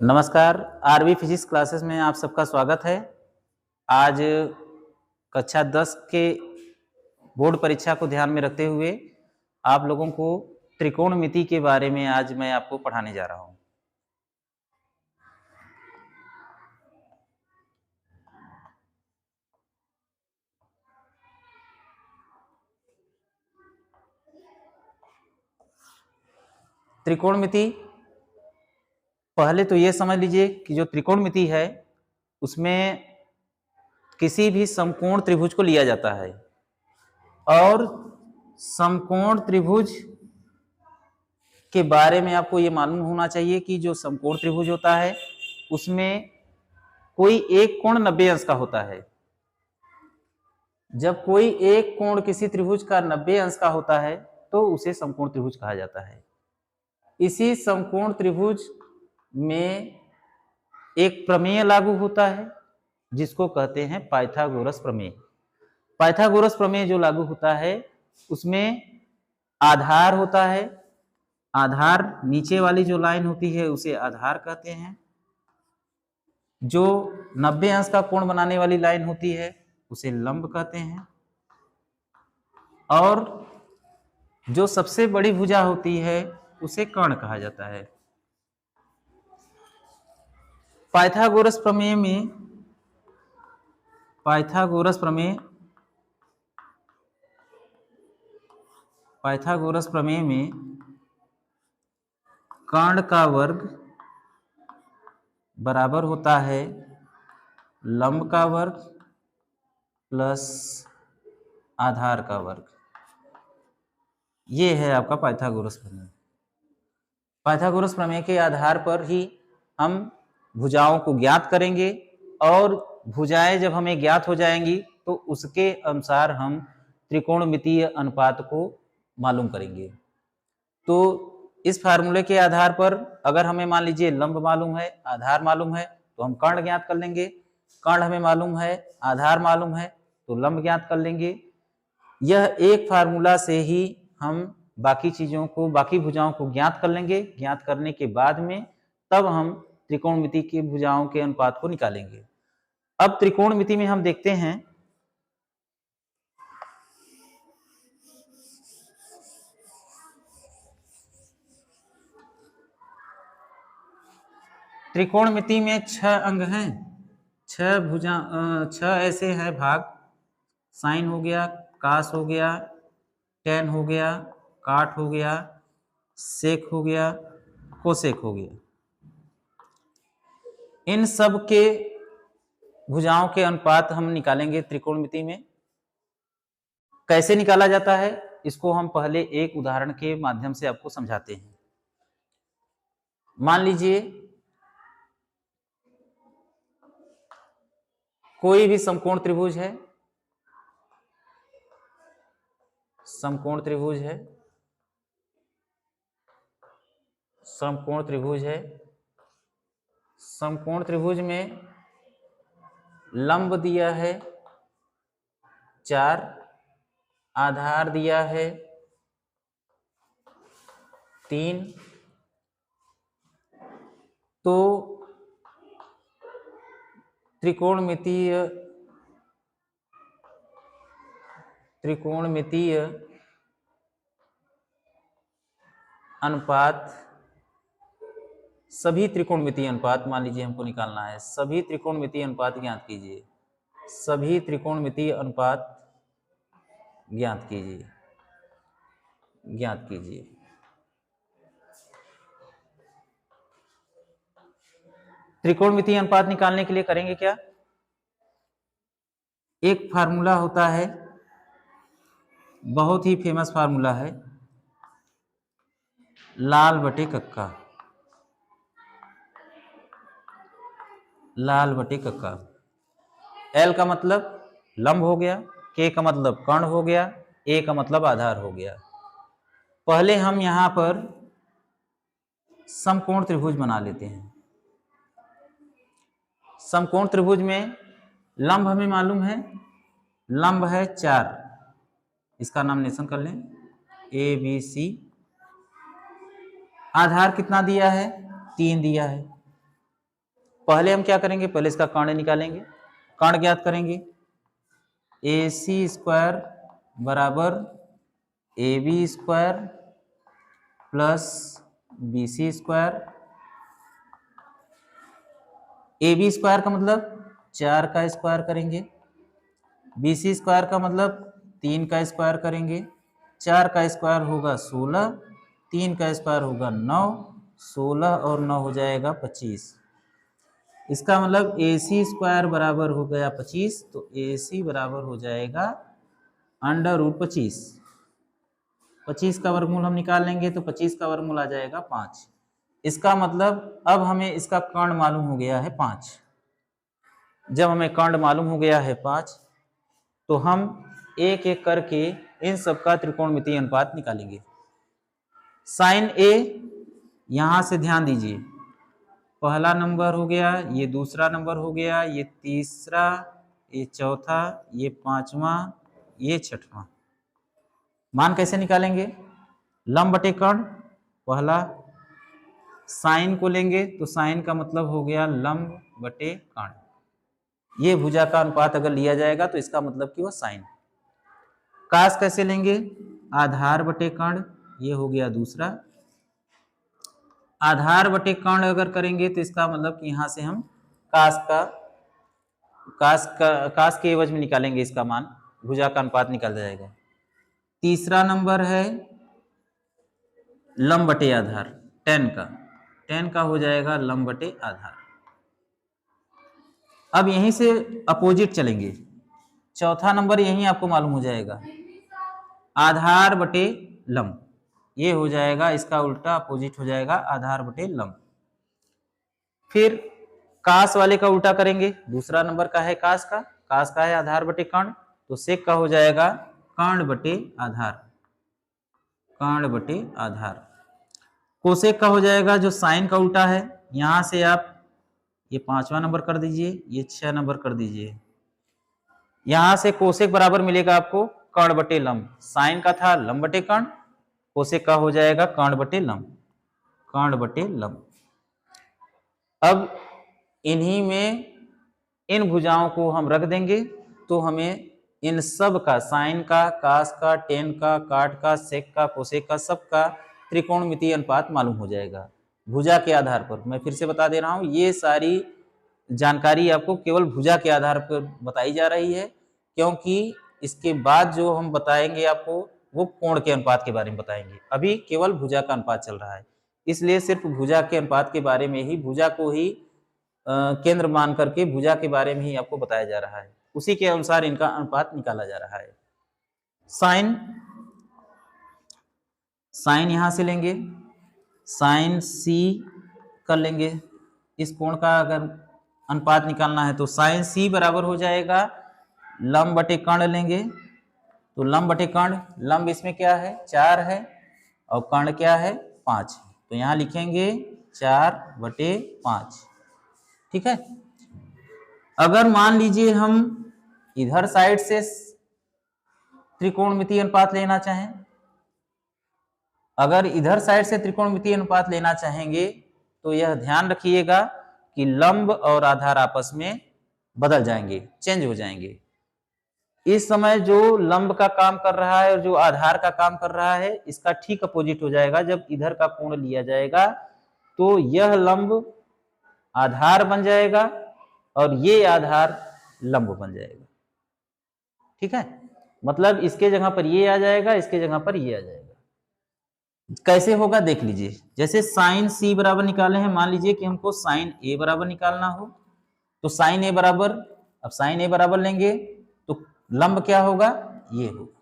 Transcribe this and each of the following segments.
नमस्कार। RV physics classes में आप सबका स्वागत है। आज कक्षा 10 के बोर्ड परीक्षा को ध्यान में रखते हुए आप लोगों को त्रिकोणमिति के बारे में आज मैं आपको पढ़ाने जा रहा हूं। त्रिकोणमिति, पहले तो ये समझ लीजिए कि जो त्रिकोणमिति है उसमें किसी भी समकोण त्रिभुज को लिया जाता है और समकोण त्रिभुज के बारे में आपको ये मालूम होना चाहिए कि जो समकोण त्रिभुज होता है उसमें कोई एक कोण 90 अंश का होता है। जब कोई एक कोण किसी त्रिभुज का 90 अंश का होता है तो उसे समकोण त्रिभुज कहा जाता है। इसी समकोण त्रिभुज में एक प्रमेय लागू होता है जिसको कहते हैं पाइथागोरस प्रमेय। पाइथागोरस प्रमेय जो लागू होता है उसमें आधार होता है। आधार नीचे वाली जो लाइन होती है उसे आधार कहते हैं। जो 90 अंश का कोण बनाने वाली लाइन होती है उसे लंब कहते हैं। और जो सबसे बड़ी भुजा होती है उसे कर्ण कहा जाता है। पाइथागोरस प्रमेय में कर्ण का वर्ग बराबर होता है लंब का वर्ग प्लस आधार का वर्ग। ये है आपका पाइथागोरस प्रमेय। पाइथागोरस प्रमेय के आधार पर ही हम भुजाओं को ज्ञात करेंगे और भुजाएं जब हमें ज्ञात हो जाएंगी तो उसके अनुसार हम त्रिकोणमितीय अनुपात को मालूम करेंगे। तो इस फार्मूले के आधार पर अगर हमें मान लीजिए लंब मालूम है, आधार मालूम है तो हम कर्ण ज्ञात कर लेंगे। कर्ण हमें मालूम है, आधार मालूम है तो लंब ज्ञात कर लेंगे। यह एक फार्मूला से ही हम बाकी चीजों को, बाकी भुजाओं को ज्ञात कर लेंगे। ज्ञात करने के बाद में तब हम त्रिकोणमिति की भुजाओं के अनुपात को निकालेंगे। अब त्रिकोणमिति में हम देखते हैं त्रिकोणमिति में 6 अंग हैं, 6 ऐसे हैं भाग। साइन हो गया, कास हो गया, टेन हो गया, काट हो गया, सेक हो गया, कोसेक हो गया। इन सब के भुजाओं के अनुपात हम निकालेंगे त्रिकोणमिति में। कैसे निकाला जाता है इसको हम पहले एक उदाहरण के माध्यम से आपको समझाते हैं। मान लीजिए कोई भी समकोण त्रिभुज है, समकोण त्रिभुज है, समकोण त्रिभुज है। समकोण त्रिभुज में लंब दिया है 4, आधार दिया है 3। तो त्रिकोणमितीय अनुपात, सभी त्रिकोणमितीय अनुपात मान लीजिए हमको निकालना है। सभी त्रिकोणमितीय अनुपात ज्ञात कीजिए। सभी त्रिकोणमितीय अनुपात ज्ञात कीजिए। त्रिकोणमितीय अनुपात निकालने के लिए करेंगे क्या? एक फार्मूला होता है, बहुत ही फेमस फार्मूला है, लाल बटे कक्का। लाल बटे कक्का। एल का मतलब लंब हो गया, के का मतलब कर्ण हो गया, ए का मतलब आधार हो गया। पहले हम यहां पर समकोण त्रिभुज बना लेते हैं। समकोण त्रिभुज में लंब हमें मालूम है, लंब है 4। इसका नामिनेशन कर लें ए बी सी। आधार कितना दिया है? 3 दिया है। पहले हम क्या करेंगे, पहले इसका कर्ण निकालेंगे, कर्ण ज्ञात करेंगे। AC स्क्वायर बराबर AB square plus BC square. AB square का मतलब 4 का स्क्वायर करेंगे, BC स्क्वायर का मतलब 3 का स्क्वायर करेंगे। 4 का स्क्वायर होगा 16, 3 का स्क्वायर होगा 9, 16 और 9 हो जाएगा 25। इसका मतलब AC स्क्वायर बराबर हो गया 25, तो AC बराबर हो जाएगा √25। 25 का वर्गमूल हम निकाल लेंगे तो 25 का वर्गमूल आ जाएगा 5। इसका मतलब अब हमें इसका कर्ण मालूम हो गया है 5। जब हमें कर्ण मालूम हो गया है 5, तो हम एक एक करके इन सबका त्रिकोणमितीय अनुपात निकालेंगे। साइन A, यहां से ध्यान दीजिए, पहला नंबर हो गया, ये दूसरा नंबर हो गया, ये तीसरा, ये चौथा, ये पांचवा, ये छठवां। मान कैसे निकालेंगे, लंब बटे कर्ण, पहला साइन को लेंगे तो साइन का मतलब हो गया लंब बटे कर्ण। ये भुजा का अनुपात अगर लिया जाएगा तो इसका मतलब कि वह साइन। कास कैसे लेंगे, आधार बटे कर्ण, ये हो गया दूसरा। आधार बटे कर्ण अगर करेंगे तो इसका मतलब कि यहां से हम कास के एवज में निकालेंगे इसका मान, भुजा का अनुपात निकल जाएगा। तीसरा नंबर है लंब बटे आधार, टेन का हो जाएगा लंब बटे आधार। अब यहीं से अपोजिट चलेंगे, चौथा नंबर यहीं आपको मालूम हो जाएगा, आधार बटे लंब, ये हो जाएगा इसका उल्टा अपोजिट हो जाएगा आधार बटे लंब। फिर कास वाले का उल्टा करेंगे, दूसरा नंबर का है कास का है आधार बटे कर्ण, तो सेक का हो जाएगा कर्ण बटे आधार, कर्ण बटे आधार। कोसेक का हो जाएगा जो साइन का उल्टा है, यहां से आप ये 5वां नंबर कर दीजिए, ये 6 नंबर कर दीजिए। यहां से कोसेक बराबर मिलेगा आपको कर्ण बटे लंब, साइन का था लंब बटे कर्ण, कोसेक का हो जाएगा कर्ण बटे लंब, कर्ण बटे लंब। अब इन्हीं में इन भुजाओं को हम रख देंगे तो हमें इन सब का, साइन का, कास का, टेन का, काट का, सेक का, कोसेक का, सब का त्रिकोणमितीय अनुपात मालूम हो जाएगा भुजा के आधार पर। मैं फिर से बता दे रहा हूं, ये सारी जानकारी आपको केवल भुजा के आधार पर बताई जा रही है, क्योंकि इसके बाद जो हम बताएंगे आपको वो कोण के अनुपात के बारे में बताएंगे। अभी केवल भुजा का अनुपात चल रहा है, इसलिए सिर्फ भुजा के अनुपात के बारे में ही, भुजा को ही केंद्र मान करके भुजा के बारे में ही आपको बताया जा रहा है, उसी के अनुसार इनका अनुपात निकाला जा रहा है। साइन यहां से लेंगे, साइन C कर लेंगे, इस कोण का अगर अनुपात निकालना है तो साइन C बराबर हो जाएगा लंब बटे कर्ण लेंगे, तो लंब बटे कर्ण, लंब इसमें क्या है 4 है और कर्ण क्या है 5, तो यहां लिखेंगे 4/5। ठीक है। अगर मान लीजिए हम इधर साइड से त्रिकोणमितीय अनुपात लेना चाहें, अगर इधर साइड से त्रिकोणमितीय अनुपात लेना चाहेंगे तो यह ध्यान रखिएगा कि लंब और आधार आपस में बदल जाएंगे, चेंज हो जाएंगे। इस समय जो लंब का काम कर रहा है और जो आधार का काम कर रहा है, इसका ठीक अपोजिट हो जाएगा। जब इधर का कोण लिया जाएगा तो यह लंब आधार बन जाएगा और ये आधार लंब बन जाएगा। ठीक है, मतलब इसके जगह पर ये आ जाएगा, इसके जगह पर ये आ जाएगा। कैसे होगा देख लीजिए, जैसे साइन C बराबर निकाले हैं, मान लीजिए कि हमको साइन A बराबर निकालना हो, तो साइन A बराबर, अब साइन A बराबर लेंगे तो लंब क्या होगा, ये होगा,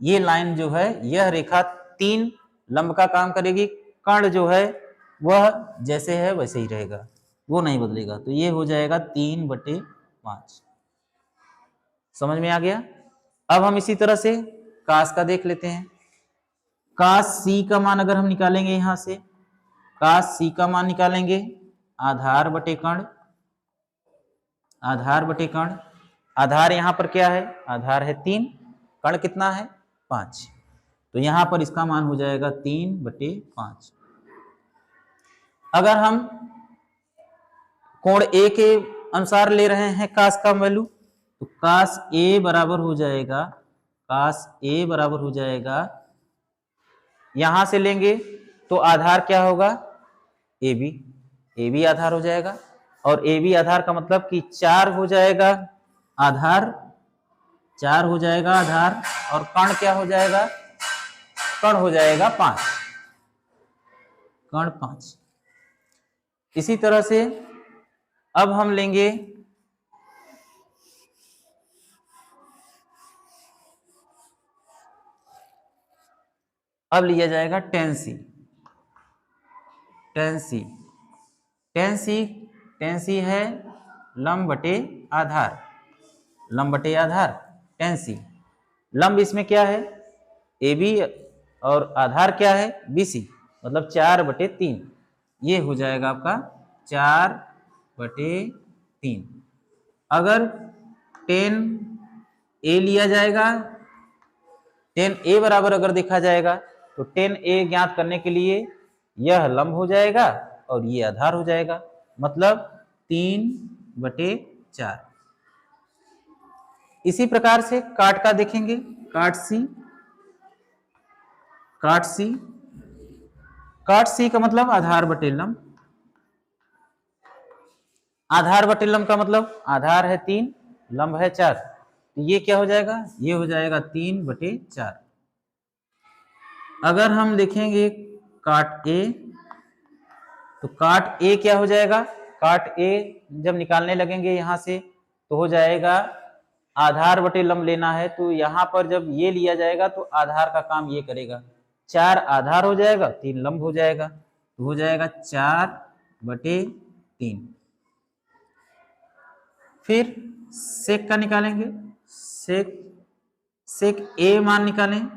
ये लाइन जो है, यह रेखा 3 लंब का काम करेगी, कर्ण जो है वह जैसे है वैसे ही रहेगा, वो नहीं बदलेगा, तो ये हो जाएगा 3/5। समझ में आ गया। अब हम इसी तरह से कास का देख लेते हैं। कास C का मान अगर हम निकालेंगे, यहां से कास C का मान निकालेंगे, आधार बटे कर्ण, आधार बटे कर्ण, आधार यहां पर क्या है, आधार है 3, कर्ण कितना है 5, तो यहां पर इसका मान हो जाएगा 3/5। अगर हम कोण ए के अनुसार ले रहे हैं कास का वैल्यू, तो कास ए बराबर हो जाएगा, कास ए बराबर हो जाएगा, यहां से लेंगे तो आधार क्या होगा, ए बी, ए बी आधार हो जाएगा, और ए बी आधार का मतलब कि 4 हो जाएगा आधार, 4 हो जाएगा आधार, और कण क्या हो जाएगा, कण हो जाएगा 5, कण 5। इसी तरह से अब हम लेंगे अब लिया जाएगा tan c, tan c, tan c, tan c है लंब बटे आधार, लंब बटे आधार tan c, लंब इसमें क्या है ए बी और आधार क्या है बी सी, मतलब 4/3, ये हो जाएगा आपका 4/3। अगर tan a लिया जाएगा, tan a बराबर अगर देखा जाएगा तो tan a ज्ञात करने के लिए यह लंब हो जाएगा और ये आधार हो जाएगा, मतलब 3/4। इसी प्रकार से काट का देखेंगे, काट सी, काट सी, काट सी का मतलब आधार बटे लंब, आधार बटे लंब का मतलब आधार है 3, लंब है 4, तो ये क्या हो जाएगा, ये हो जाएगा 3/4। अगर हम देखेंगे काट ए, तो काट ए क्या हो जाएगा, काट ए जब निकालने लगेंगे यहां से तो हो जाएगा आधार बटे लंब लेना है, तो यहां पर जब ये लिया जाएगा तो आधार का काम ये करेगा, 4 आधार हो जाएगा 3 लंब हो जाएगा, तो हो जाएगा 4/3। फिर सेक का निकालेंगे, सेक, सेक ए मान निकालें,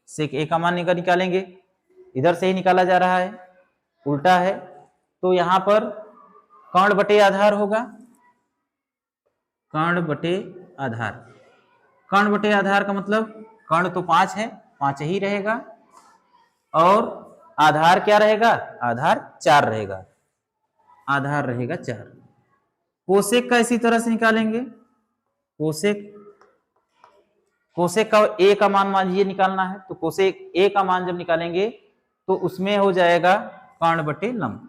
सेक ए का मान निकालेंगे, इधर से ही निकाला जा रहा है, उल्टा है, तो यहां पर कर्ण बटे आधार होगा, कर्ण बटे आधार, कर्ण बटे आधार का मतलब कर्ण तो 5 है, 5 ही रहेगा, और आधार क्या रहेगा, आधार 4 रहेगा, आधार रहेगा 4। कोसेक का इसी तरह से निकालेंगे, कोसेक, कोसेक का ए का मान ये निकालना है, तो कोसेक ए का मान जब निकालेंगे तो उसमें हो जाएगा कर्ण बटे लंब,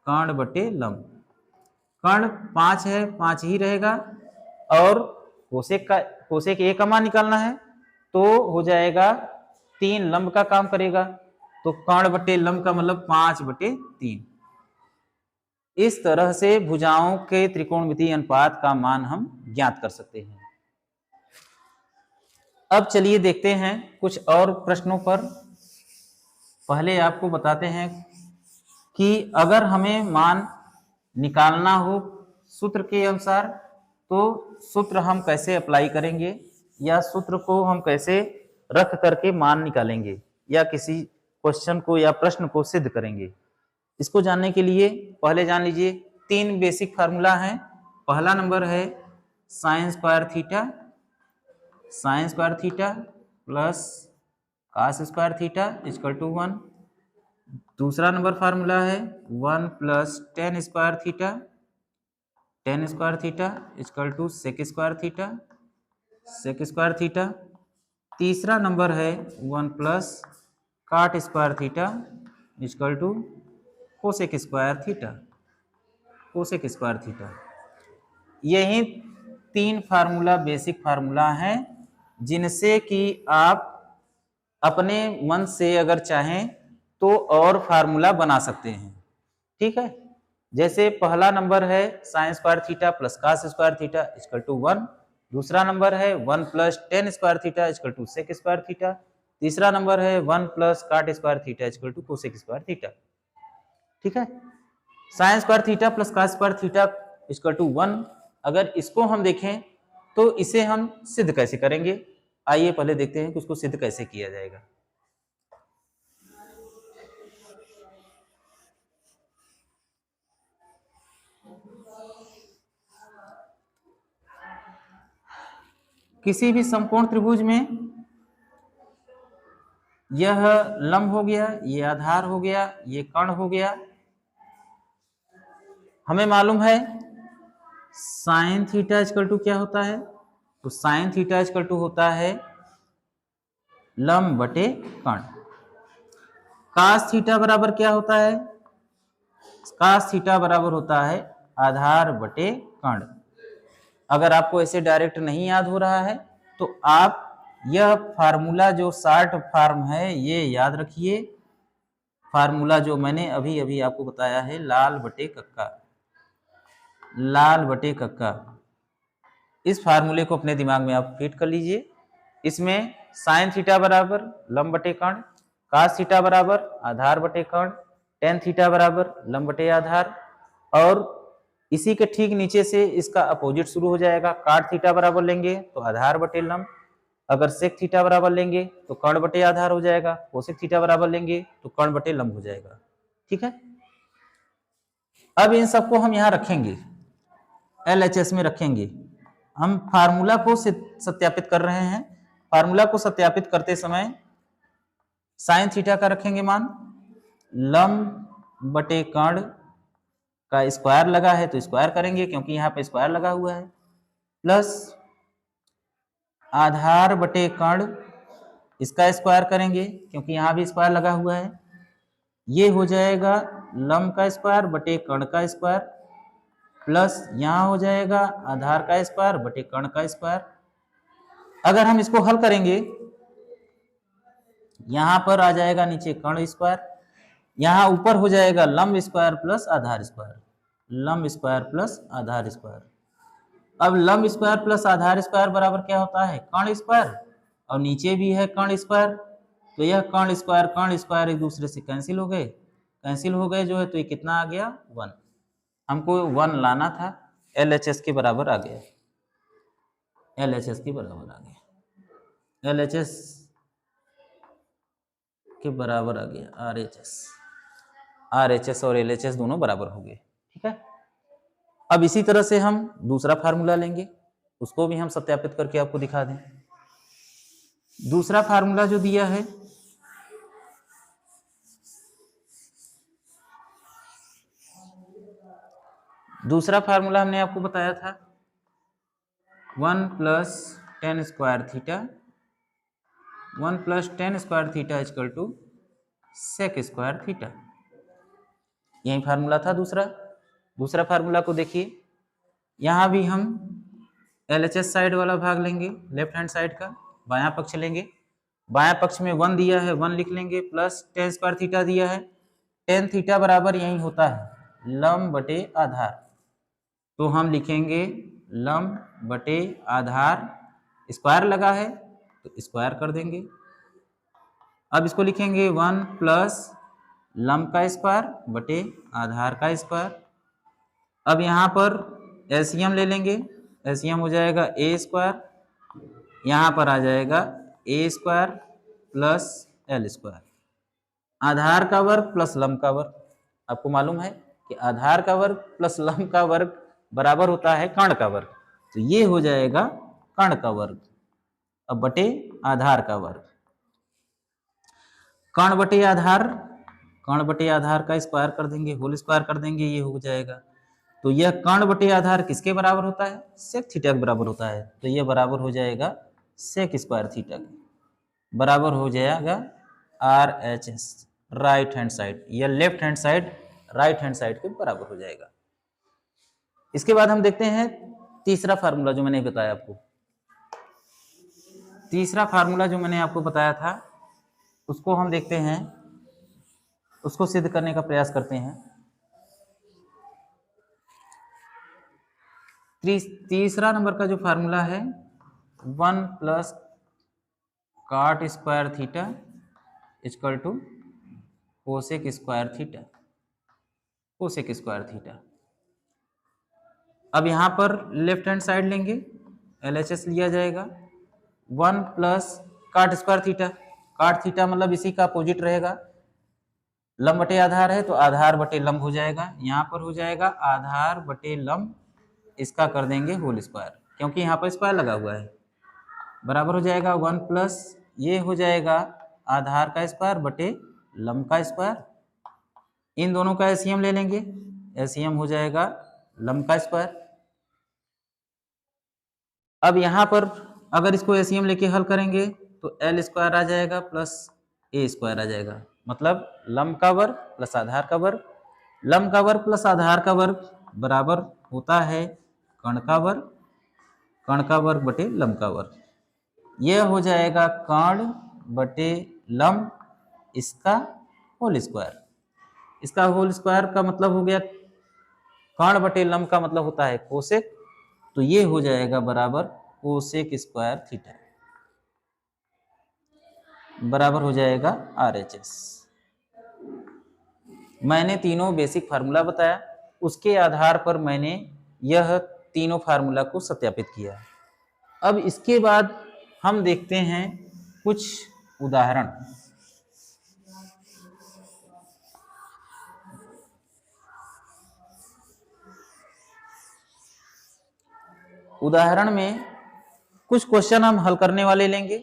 कर्ण बटे लंब, कर्ण 5 है, 5 ही रहेगा, और कोसेक का, कोसेक ए का मान निकालना है तो हो जाएगा 3 लंब का काम करेगा, तो कर्ण बटे लंब का मतलब 5/3। इस तरह से भुजाओं के त्रिकोणमितीय अनुपात का मान हम ज्ञात कर सकते हैं। अब चलिए देखते हैं कुछ और प्रश्नों पर। पहले आपको बताते हैं कि अगर हमें मान निकालना हो सूत्र के अनुसार तो सूत्र हम कैसे अप्लाई करेंगे, या सूत्र को हम कैसे रख करके मान निकालेंगे, या किसी क्वेश्चन को या प्रश्न को सिद्ध करेंगे। इसको जानने के लिए पहले जान लीजिए 3 बेसिक फार्मूला हैं। पहला नंबर है sine square theta, sine square theta plus cos square theta equal to 1। दूसरा नंबर फार्मूला है 1 + tan square theta, tan square theta equal to sec square theta, sec square theta. तीसरा number है 1 + cot square theta equal to cosec square theta, cosec square theta. यही 3 formula basic formula हैं जिनसे कि आप अपने मन से अगर चाहें तो और फार्मूला बना सकते हैं, ठीक है। जैसे पहला नंबर है sine square theta plus cos square theta equal to 1, दूसरा नंबर है 1 + tan square theta equal to sec square theta, तीसरा नंबर है 1 + cot square theta equal to cosec square theta, ठीक है। Sine square theta plus cos square theta equal to 1, अगर इसको हम देखें तो इसे हम सिद्ध कैसे करेंगे, आइए पहले देखते हैं कि उसको सिद्ध कैसे किया जाएगा। किसी भी समकोण त्रिभुज में यह लंब हो गया, ये आधार हो गया, ये कर्ण हो गया, हमें मालूम है साइन थीटा इक्वल टू क्या होता है, तो साइन थीटा इक्वल टू होता है लंब बटे कर्ण। कास थीटा बराबर क्या होता है, कास थीटा बराबर होता है आधार बटे कर्ण। अगर आपको ऐसे डायरेक्ट नहीं याद हो रहा है तो आप यह फार्मूला जो शॉर्ट फॉर्म है ये याद रखिए, फार्मूला जो मैंने अभी अभी आपको बताया है, लाल बटे कक्का, लाल बटे कक्का। इस फार्मूले को अपने दिमाग में आप फिट कर लीजिए। इसमें साइन थीटा बराबर लंब बटे कर्ण, कास थीटा बराबर आधार बटे कर्ण, टेन थीटा बराबर लंब बटे आधार, और इसी के ठीक नीचे से इसका अपोजिट शुरू हो जाएगा। काट थीटा बराबर लेंगे तो आधार बटे लंब, अगर सेक थीटा बराबर लेंगे तो कर्ण बटे आधार हो जाएगा, कोसेक थीटा बराबर लेंगे तो कर्ण बटे लंब हो जाएगा। ठीक है, अब इन सबको हम यहाँ रखेंगे, LHS में रखेंगे। हम फार्मूला को सत्यापित कर रहे हैं। फार्मूला को सत्यापित करते समय साइन थीटा का रखेंगे मान, लंब बटे कर्ण का स्क्वायर लगा है तो स्क्वायर करेंगे क्योंकि यहाँ पे स्क्वायर लगा हुआ है, प्लस आधार बटे कर्ण इसका स्क्वायर करेंगे क्योंकि यहाँ भी स्क्वायर लगा हुआ है। ये हो जाएगा लंब का स्क्वायर बटे कर्ण का स्क्वायर, प्लस यहाँ हो जाएगा आधार का स्क्वायर बटे कर्ण का स्क्वायर। अगर हम इसको हल करेंगे, यहाँ पर आ जाएगा नीचे कर्ण स्क्वायर, यहाँ ऊपर हो जाएगा लंब स्क्वायर प्लस आधार स्क्वायर, लंब स्क्वायर प्लस आधार स्क्वायर। अब लंब स्क्वायर प्लस आधार स्क्वायर बराबर क्या होता है, कर्ण स्क्वायर, और नीचे भी है कर्ण स्क्वायर, तो यह कर्ण स्क्वायर एक दूसरे से कैंसिल हो गए, कैंसिल हो गए जो है, तो ये कितना आ गया 1। हमको 1 लाना था, LHS के बराबर आ गया, LHS के बराबर आ गया, LHS के बराबर आ गया, RHS और LHS दोनों बराबर हो गए। ठीक है, अब इसी तरह से हम दूसरा फार्मूला लेंगे, उसको भी हम सत्यापित करके आपको दिखा दें। दूसरा फार्मूला जो दिया है, दूसरा फार्मूला हमने आपको बताया था 1 plus tan square theta, 1 plus tan square theta equal to sec square theta, यही फार्मूला था दूसरा। दूसरा फार्मूला को देखिए, यहाँ भी हम LHS साइड वाला भाग लेंगे, लेफ्ट हैंड साइड का बायां पक्ष लेंगे, बायां पक्ष में 1 दिया है 1 लिख लेंगे, प्लस टेन स्क्वायर थीटा दिया है, टेन थीटा बराबर यही होता है लंब बटे आधार, तो हम लिखेंगे लंब बटे आधार, स्क्वायर लगा है तो स्क्वायर कर देंगे। अब इसको लिखेंगे 1 प्लस लंब का स्क्वायर बटे आधार का स्क्वायर। अब यहाँ पर LCM ले लेंगे, LCM हो जाएगा a स्क्वायर, यहाँ पर आ जाएगा a square plus l square, आधार का वर्ग प्लस लंब का वर्ग। आपको मालूम है कि आधार का वर्ग प्लस लंब का वर्ग बराबर होता है कर्ण का वर्ग, तो ये हो जाएगा कर्ण का वर्ग, अब बटे आधार का वर्ग। कर्ण बटे आधार का स्क्वायर कर देंगे, होल स्क्वायर कर देंगे, ये हो जाएगा। तो यह कर्ण बटे आधार किसके बराबर होता है, सेक थीटा के बराबर होता है, तो यह बराबर हो जाएगा सेक स्क्वायर थीटा के, बराबर हो जाएगा RHS राइट हैंड साइड, या left hand side right hand side के बराबर हो जाएगा। इसके बाद हम देखते हैं तीसरा फार्मूला जो मैंने बताया आपको, तीसरा फार्मूला जो मैंने आपको बताया था उसको हम देखते हैं, उसको सिद्ध करने का प्रयास करते हैं। तीसरा नंबर का जो फार्मूला है 1 plus cot square theta equal to cosec square theta, cosec square theta. अब यहाँ पर लेफ्ट हैंड साइड लेंगे, LHS लिया जाएगा, 1 प्लस काट स्क्वायर थीटा, काट थीटा मतलब इसी का अपोजिट रहेगा, लंब बटे आधार है तो आधार बटे लंब हो जाएगा, यहाँ पर हो जाएगा आधार बटे लंब, इसका कर देंगे होल स्क्वायर क्योंकि यहाँ पर स्क्वायर लगा हुआ है, बराबर हो जाएगा 1 प्लस ये हो जाएगा आधार का स्क्वायर बटे लंब का स्क्वायर। इन दोनों का LCM ले लेंगे, एलसीएम हो जाएगा लंब का स्क्वायर। अब यहाँ पर अगर इसको एलसीएम लेके हल करेंगे तो एल स्क्वायर आ जाएगा प्लस ए स्क्वायर आ जाएगा, मतलब लंब का वर्ग प्लस आधार का वर्ग। लंब का वर्ग प्लस आधार का वर्ग बराबर होता है कर्ण का वर्ग, कर्ण का वर्ग बटे लंब का वर्ग। यह हो जाएगा कर्ण बटे लंब, इसका होल स्क्वायर। इसका होल स्क्वायर का मतलब हो गया कर्ण बटे लंब का मतलब होता है कोसेक, तो ये हो जाएगा बराबर कोसेक स्क्वायर थीटा, बराबर हो जाएगा RHS। मैंने तीनों बेसिक फार्मूला बताया, उसके आधार पर मैंने यह तीनों फार्मूला को सत्यापित किया। अब इसके बाद हम देखते हैं कुछ उदाहरण। उदाहरण में कुछ क्वेश्चन हम हल करने वाले लेंगे,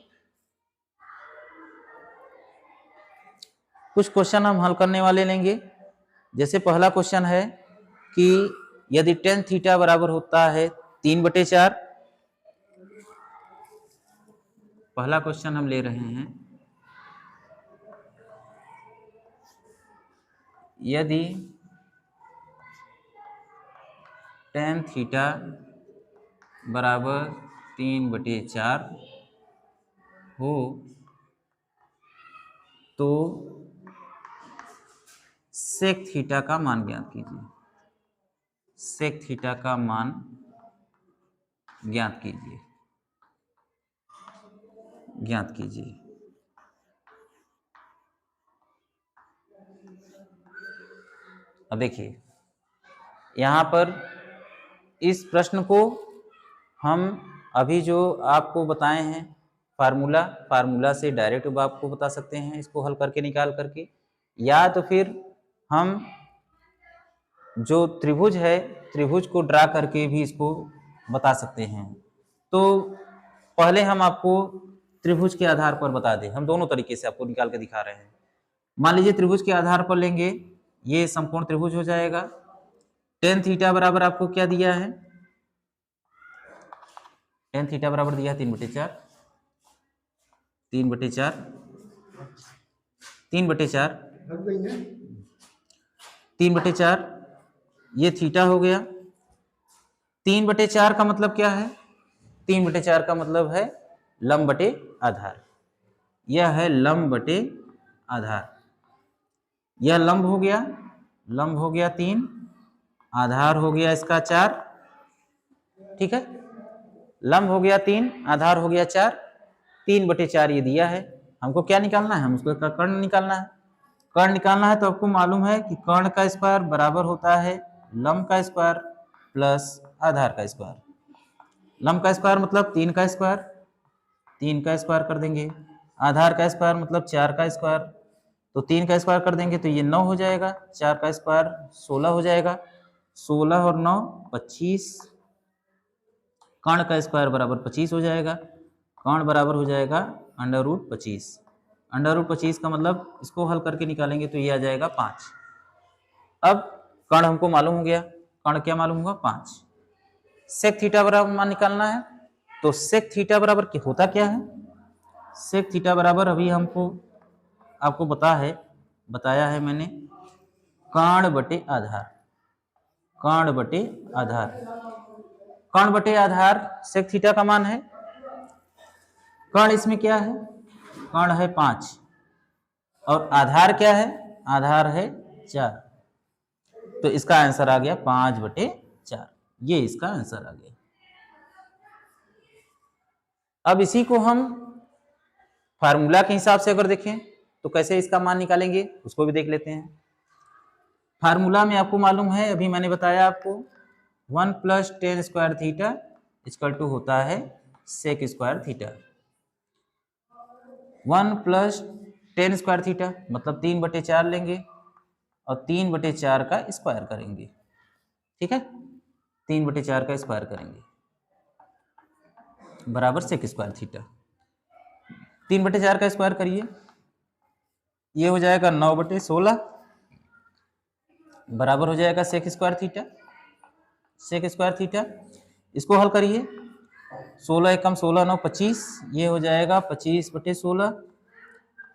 कुछ क्वेश्चन हम हल करने वाले लेंगे। जैसे पहला क्वेश्चन है कि यदि tan थीटा बराबर होता है 3/4, पहला क्वेश्चन हम ले रहे हैं, यदि tan थीटा बराबर 3/4 हो तो सेक थीटा का मान ज्ञात कीजिए। सेक थीटा का मान ज्ञात कीजिए, ज्ञात कीजिए। अब देखिए यहाँ पर इस प्रश्न को हम अभी जो आपको बताए हैं फार्मूला से डायरेक्ट आपको बता सकते हैं, इसको हल करके निकाल करके, या तो फिर हम जो त्रिभुज है त्रिभुज को ड्रा करके भी इसको बता सकते हैं। तो पहले हम आपको त्रिभुज के आधार पर बता दें, हम दोनों तरीके से आपको निकाल के दिखा रहे हैं। मान लीजिए त्रिभुज के आधार पर लेंगे, ये समकोण त्रिभुज हो जाएगा। tan थीटा बराबर आपको क्या दिया है, tan थीटा बराबर दिया है 3/4, 3/4, 3/4, 3/4, ये थीटा हो गया। 3/4 का मतलब क्या है, 3/4 का मतलब है लंब बटे आधार, यह है लंब बटे आधार। यह लंब हो गया, लंब हो गया 3, आधार हो गया इसका 4, ठीक है। लंब हो गया 3, आधार हो गया 4, 3/4 ये दिया है। हमको क्या निकालना है, हम उसको कर्ण निकालना है। कर्ण निकालना है तो आपको मालूम है कि कर्ण का स्क्वायर बराबर होता है लंब का स्क्वायर प्लस आधार का स्क्वायर। लंब का स्क्वायर मतलब 3 का स्क्वायर, 3 का स्क्वायर कर देंगे। आधार का स्क्वायर मतलब 4 का स्क्वायर, तो 3 का स्क्वायर कर देंगे तो ये 9 हो जाएगा, 4 का स्क्वायर 16 हो जाएगा, 16 और 9 25। कर्ण का स्क्वायर बराबर 25 हो जाएगा, कर्ण बराबर हो जाएगा √25। √25 का मतलब इसको हल करके निकालेंगे तो ये आ जाएगा 5। अब कर्ण हमको मालूम हो गया, कर्ण क्या मालूम होगा 5। सेक थीटा बराबर मान निकालना है, तो सेक थीटा बराबर होता क्या है, सेक थीटा बराबर अभी हमको आपको बताया है मैंने, कर्ण बटे आधार, कर्ण बटे आधार। कर्ण बटे आधार सेक थीटा का मान है। कर्ण इसमें क्या है, कर्ण है 5 और आधार क्या है, आधार है 4, तो इसका आंसर आ गया 5/4, ये इसका आंसर आ गया। अब इसी को हम फार्मूला के हिसाब से अगर देखें तो कैसे इसका मान निकालेंगे उसको भी देख लेते हैं। फार्मूला में आपको मालूम है, अभी मैंने बताया आपको, 1 + tan स्क्वायर थीटा = होता है sec square theta. 1 + tan square theta मतलब 3/4 लेंगे और 3/4 का स्क्वायर करेंगे, ठीक है, 3/4 का स्क्वायर करेंगे बराबर सेक स्क्वायर थीटा। 3/4 का स्क्वायर करिए, ये हो जाएगा 9/16, बराबर हो जाएगा sec square theta, sec square theta. इसको हल करिए, 16 एकम 16 9 25, ये हो जाएगा 25/16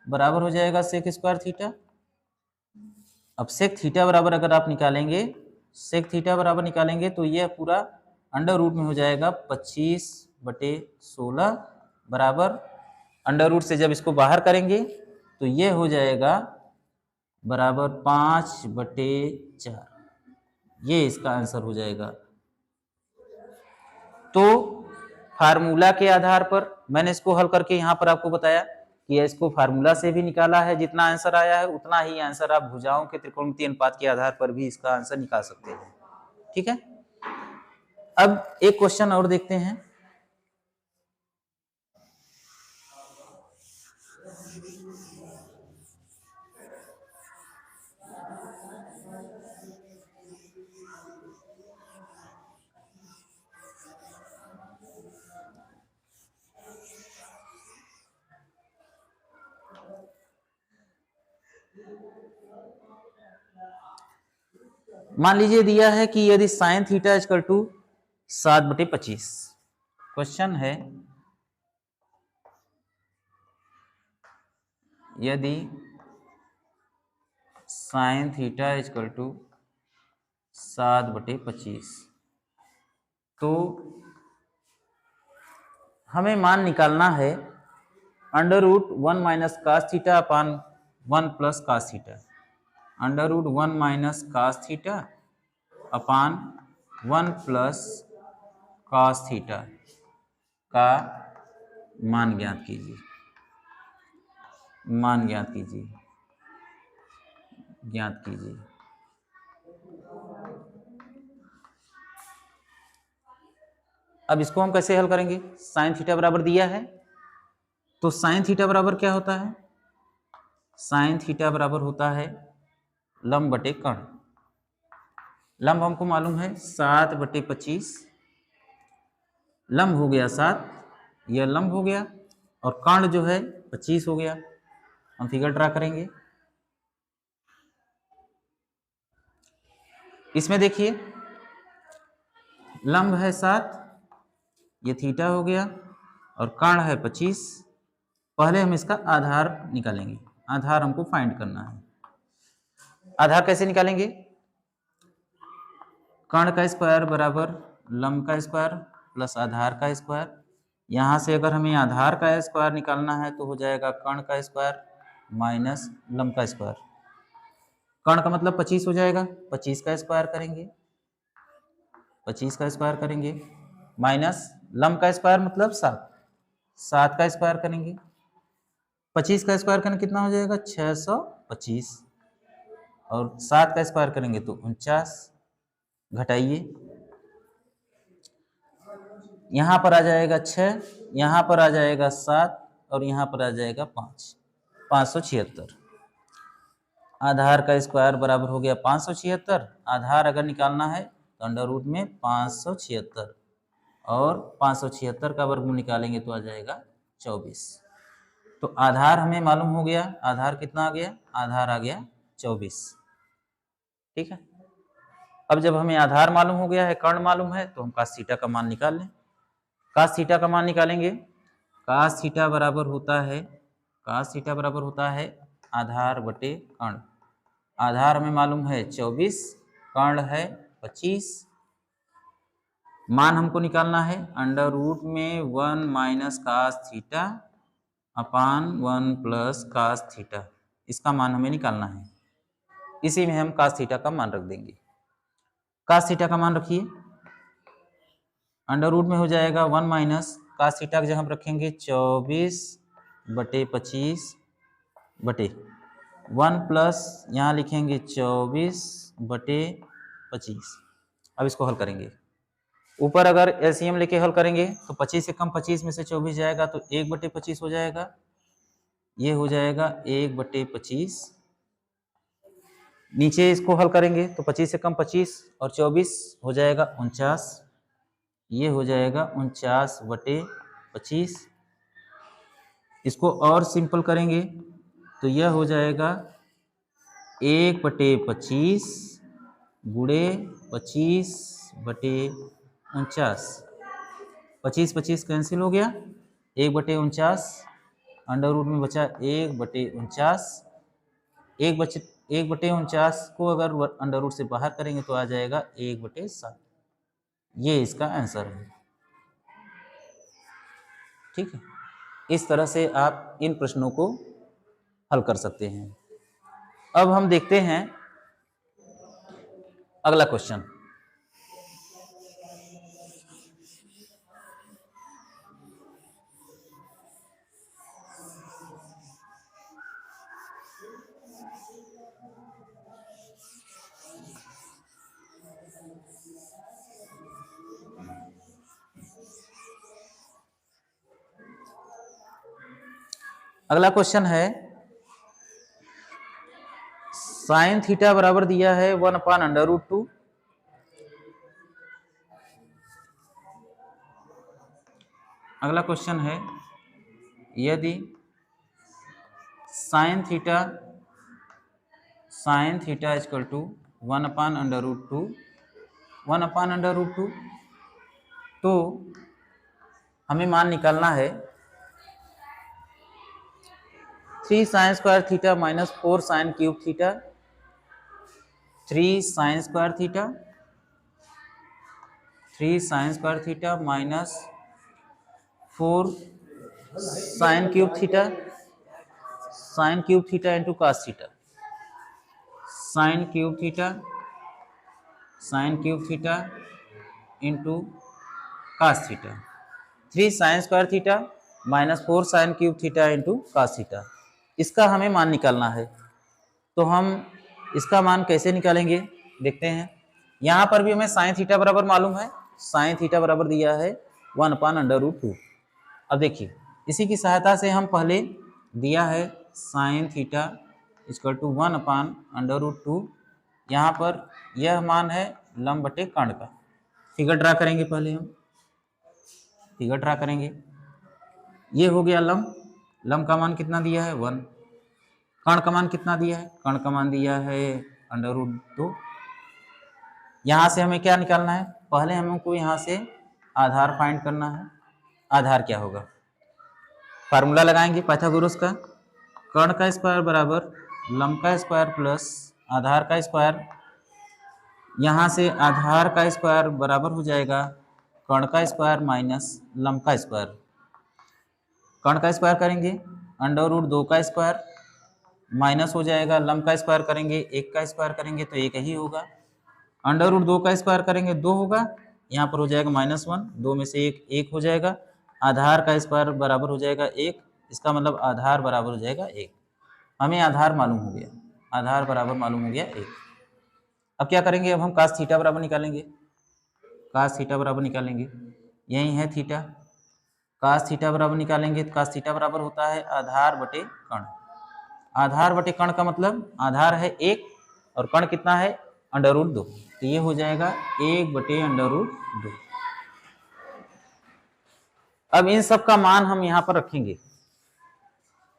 बराबर हो जाएगा सेक स्क्वायर थीटा। अब सेक थीटा बराबर अगर आप निकालेंगे, सेक थीटा बराबर निकालेंगे तो यह पूरा अंडर रूट में हो जाएगा 25/16 बराबर अंडर रूट से जब इसको बाहर करेंगे तो ये हो जाएगा बराबर 5/4, ये इसका आंसर हो जाएगा। तो फार्मूला के आधार पर मैंने इसको हल करके यहाँ पर आपको बताया कि इसको फार्मूला से भी निकाला है, जितना आंसर आया है उतना ही आंसर आप भुजाओं के त्रिकोणमितीय अनुपात के आधार पर भी इसका आंसर निकाल सकते हैं। ठीक है, अब एक क्वेश्चन और देखते हैं। मान लीजिए दिया है कि यदि sine theta equal to 7/25, question है यदि साइन थीटा इक्वल टू 7/25, तो हमें मान निकालना है under root 1 minus cos theta upon 1 plus cos theta, under root 1 minus cos theta upon 1 plus cos theta का मान ज्ञात कीजिए, मान ज्ञात कीजिए, ज्ञात कीजिए। अब इसको हम कैसे हल करेंगे, साइन थीटा बराबर दिया है तो साइन थीटा बराबर क्या होता है, साइन थीटा बराबर होता है लंब बटे कर्ण। लंब हमको मालूम है 7/25, लंब हो गया 7, यह लंब हो गया, और कर्ण जो है 25 हो गया। हम फिगर ड्रा करेंगे, इसमें देखिए लंब है 7, ये थीटा हो गया, और कर्ण है 25। पहले हम इसका आधार निकालेंगे, आधार हमको फाइंड करना है। आधार कैसे निकालेंगे, कर्ण का स्क्वायर बराबर लंब का स्क्वायर प्लस आधार का स्क्वायर। यहाँ से अगर हमें आधार का स्क्वायर निकालना है तो हो जाएगा कर्ण का स्क्वायर माइनस लंब का स्क्वायर। कर्ण का मतलब 25 हो जाएगा, 25 का स्क्वायर करेंगे, 25 का स्क्वायर करेंगे, माइनस लंब का स्क्वायर मतलब 7, 7 का स्क्वायर करेंगे। 25 का स्क्वायर करना कितना हो जाएगा 625, और 7 का स्क्वायर करेंगे तो 49, घटाइए, यहाँ पर आ जाएगा 6, यहाँ पर आ जाएगा 7, और यहाँ पर आ जाएगा 5, 576। आधार का स्क्वायर बराबर हो गया 576। आधार अगर निकालना है तो अंडर रूट में 576, और 576 का वर्गमूल निकालेंगे तो आ जाएगा 24। तो आधार हमें मालूम हो गया, आधार कितना आ गया, आधार आ गया 24। ठीक है, अब जब हमें आधार मालूम हो गया है, कर्ण मालूम है, तो हम कास थीटा का मान निकाल लें। कास थीटा का मान निकालेंगे, कास थीटा बराबर होता है, कास थीटा बराबर होता है आधार बटे कर्ण। आधार हमें मालूम है 24, कर्ण है 25। मान हमको निकालना है अंडर रूट में 1 minus cos theta upon 1 plus cos theta, इसका मान हमें निकालना है। इसी में हम कास थीटा का मान रख देंगे। कास थीटा का मान रखिए, अंडर रूट में हो जाएगा 1 माइनस कास थीटा की जगह हम रखेंगे 24/25 बटे 1 प्लस यहाँ लिखेंगे 24/25। अब इसको हल करेंगे, ऊपर अगर एलसीएम लेके हल करेंगे तो 25 से कम 25 में से 24 जाएगा तो 1/25 हो जाएगा, ये हो जाएगा 1/25। नीचे इसको हल करेंगे तो 25 से कम 25 और 24 हो जाएगा 49, ये हो जाएगा 49/25। इसको और सिंपल करेंगे तो यह हो जाएगा 1/25 गुणे 25/49, 25 कैंसिल हो गया, 1/49, अंडर रूट में बचा 1/49, 1/49 को अगर अंडर रूट से बाहर करेंगे तो आ जाएगा 1/7। ये इसका आंसर है। ठीक है, इस तरह से आप इन प्रश्नों को हल कर सकते हैं। अब हम देखते हैं अगला क्वेश्चन। अगला क्वेश्चन है साइन थीटा बराबर दिया है 1/√2। अगला क्वेश्चन है यदि साइन थीटा इक्वल टू 1/√2 तो हमें मान निकालना है 3 sin square theta minus 4 sin cube theta, 3 sin square theta minus 4 sin cube theta into cos theta, sin cube theta into cos theta, 3 sin square theta minus 4 sin cube theta into cos theta. इसका हमें मान निकालना है। तो हम इसका मान कैसे निकालेंगे देखते हैं। यहाँ पर भी हमें साइन थीटा बराबर मालूम है, साइन थीटा बराबर दिया है 1/√2। अब देखिए इसी की सहायता से हम पहले दिया है साइन थीटा इक्वल टू 1/√2। यहाँ पर यह मान है लंब बटे कर्ण का। फिगर ड्रा करेंगे, पहले हम फिगर ड्रा करेंगे। ये हो गया लंब का मान कितना दिया है 1, कर्ण का मान कितना दिया है, कर्ण का मान दिया है √2। यहाँ से हमें क्या निकालना है, पहले हमको यहाँ से आधार फाइंड करना है। आधार क्या होगा, फार्मूला लगाएंगे पाइथागोरस का, कर्ण का स्क्वायर बराबर लंब का स्क्वायर प्लस आधार का स्क्वायर। यहाँ से आधार का स्क्वायर बराबर हो जाएगा कर्ण का स्क्वायर माइनस लंब का स्क्वायर। कर्ण का स्क्वायर करेंगे √2 का स्क्वायर माइनस हो जाएगा लंब का स्क्वायर करेंगे 1 का स्क्वायर करेंगे तो 1 ही होगा, √2 का स्क्वायर करेंगे 2 होगा, यहाँ पर हो जाएगा -1, 2 में से 1 हो जाएगा। आधार का स्क्वायर बराबर हो जाएगा 1, इसका मतलब आधार बराबर हो जाएगा 1। हमें आधार मालूम हो गया, आधार बराबर मालूम हो गया 1। अब क्या करेंगे, अब हम cos थीटा बराबर निकालेंगे, cos थीटा बराबर निकालेंगे, यही है थीटा। cos थीटा बराबर निकालेंगे तो cos थीटा बराबर होता है आधार बटे कर्ण। आधार बटे कर्ण का मतलब आधार है 1 और कर्ण कितना है √2, तो ये हो जाएगा 1/√2। अब इन सब का मान हम यहाँ पर रखेंगे,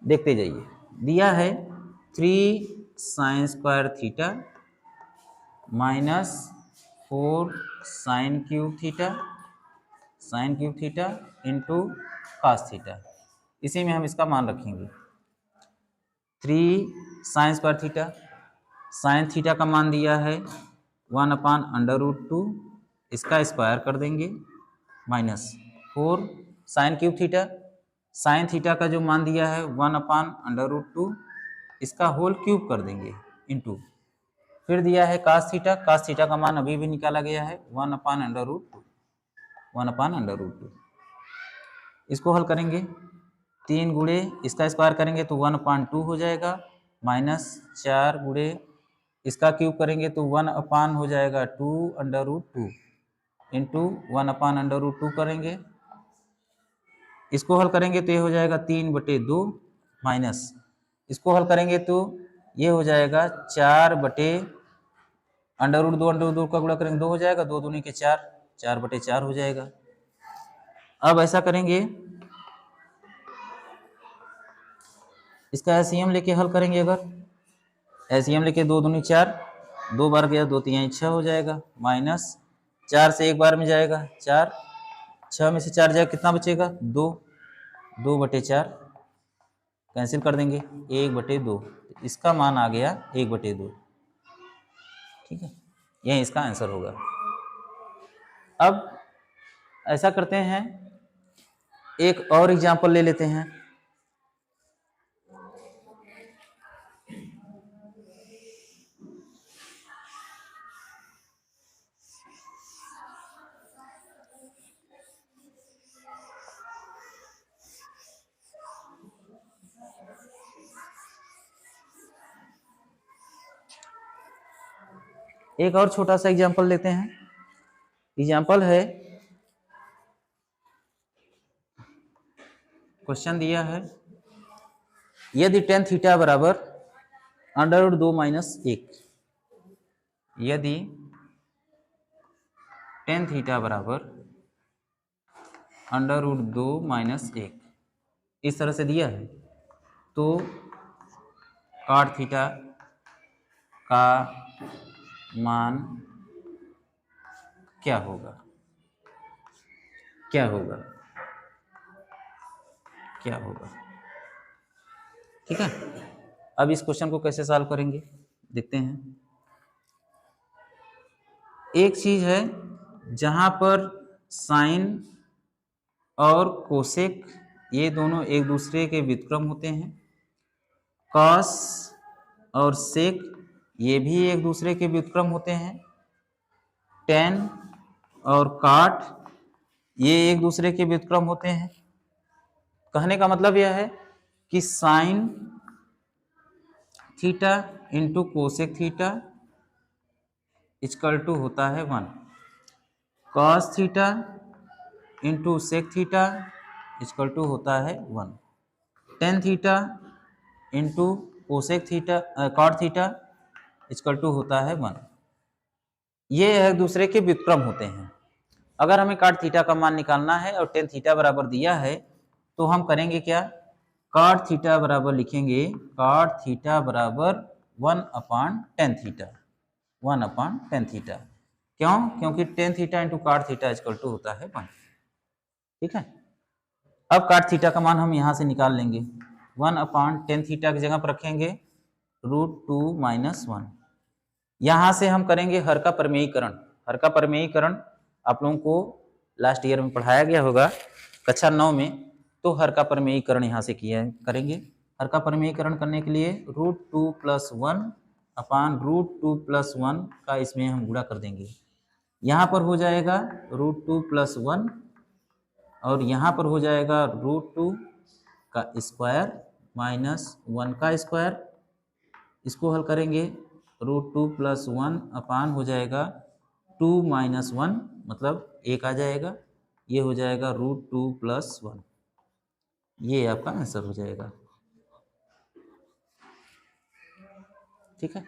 देखते जाइए। दिया है 3 sin square theta minus 4 sin cube theta into cos theta. इसी में हम इसका मान रखेंगे 3 sin square theta, sine theta का मान दिया है 1/√2, इसका स्क्वायर कर देंगे minus 4 sin cube theta, sine theta का जो मान दिया है 1/√2, इसका होल क्यूब कर देंगे इंटू, फिर दिया है cos थीटा का मान अभी भी निकाला गया है 1/√2। इसको हल करेंगे 3 गुणे इसका स्क्वायर करेंगे तो 1/2 हो जाएगा, माइनस 4 गुणे इसका क्यूब करेंगे तो 1 हो जाएगा 2/2 इंटू 1/√2 करेंगे। इसको हल करेंगे तो ये हो जाएगा 3/2 माइनस इसको हल करेंगे तो ये हो जाएगा 4/√2 का गुणा करेंगे 2 हो जाएगा, 2 दूनी के 4, 4/4 हो जाएगा। अब ऐसा करेंगे, इसका एलसीएम लेके हल करेंगे। अगर एलसीएम लेके 2 दूनी 4, 2 बार गया 2 तिहाई 6 हो जाएगा, माइनस 4 से एक बार में जाएगा 4, 6 में से 4 जाएगा कितना बचेगा 2, 2/4 कैंसिल कर देंगे 1/2, इसका मान आ गया 1/2। ठीक है, यही इसका आंसर होगा। अब ऐसा करते हैं, एक और एग्जांपल ले लेते हैं। एक और छोटा सा एग्जांपल लेते हैं। एग्जांपल है, क्वेश्चन दिया है यदि tan थीटा बराबर √2 - 1, यदि tan थीटा बराबर √2 - 1 इस तरह से दिया है, तो cot थीटा का मान क्या होगा, क्या होगा, क्या होगा। ठीक है, अब इस क्वेश्चन को कैसे सॉल्व करेंगे देखते हैं। एक चीज है जहां पर साइन और कोसेक ये दोनों एक दूसरे के व्युत्क्रम होते हैं, कॉस और सेक ये भी एक दूसरे के व्युत्क्रम होते हैं, टेन और काट ये एक दूसरे के व्युत्क्रम होते हैं। कहने का मतलब यह है कि sine theta into cosec theta equal to होता है 1, cos theta into sec theta equal to होता है 1, tan theta into cosec theta cot theta equal to होता है 1। ये एक दूसरे के व्युत्क्रम होते हैं। अगर हमें कॉट थीटा का मान निकालना है और टेन थीटा बराबर दिया है, तो हम करेंगे क्या, कॉट थीटा बराबर लिखेंगे, कॉट थीटा बराबर 1/tan थीटा, 1/tan थीटा। क्यों, क्योंकि tan theta into cot theta equal to होता है 1। ठीक है, अब कॉट थीटा का मान हम यहाँ से निकाल लेंगे, 1/tan थीटा की जगह पर रखेंगे √2 - 1। यहाँ से हम करेंगे हर का परमेयीकरण। हर का परमेयीकरण आप लोगों को लास्ट ईयर में पढ़ाया गया होगा कक्षा 9 में, तो हर का परमेयीकरण यहाँ से किया करेंगे। हर का परमेयीकरण करने के लिए √2 + 1/√2 + 1 का इसमें हम गुणा कर देंगे। यहाँ पर हो जाएगा √2 + 1 और यहाँ पर हो जाएगा √2 का स्क्वायर माइनस 1 का स्क्वायर। इसको हल करेंगे √2 + 1 हो जाएगा 2 - 1 मतलब 1 आ जाएगा, ये हो जाएगा √2 + 1, ये आपका आंसर हो जाएगा। ठीक है,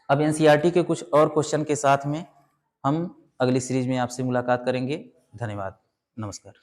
अब एनसीईआरटी के कुछ और क्वेश्चन के साथ में हम अगली सीरीज में आपसे मुलाकात करेंगे। धन्यवाद, नमस्कार।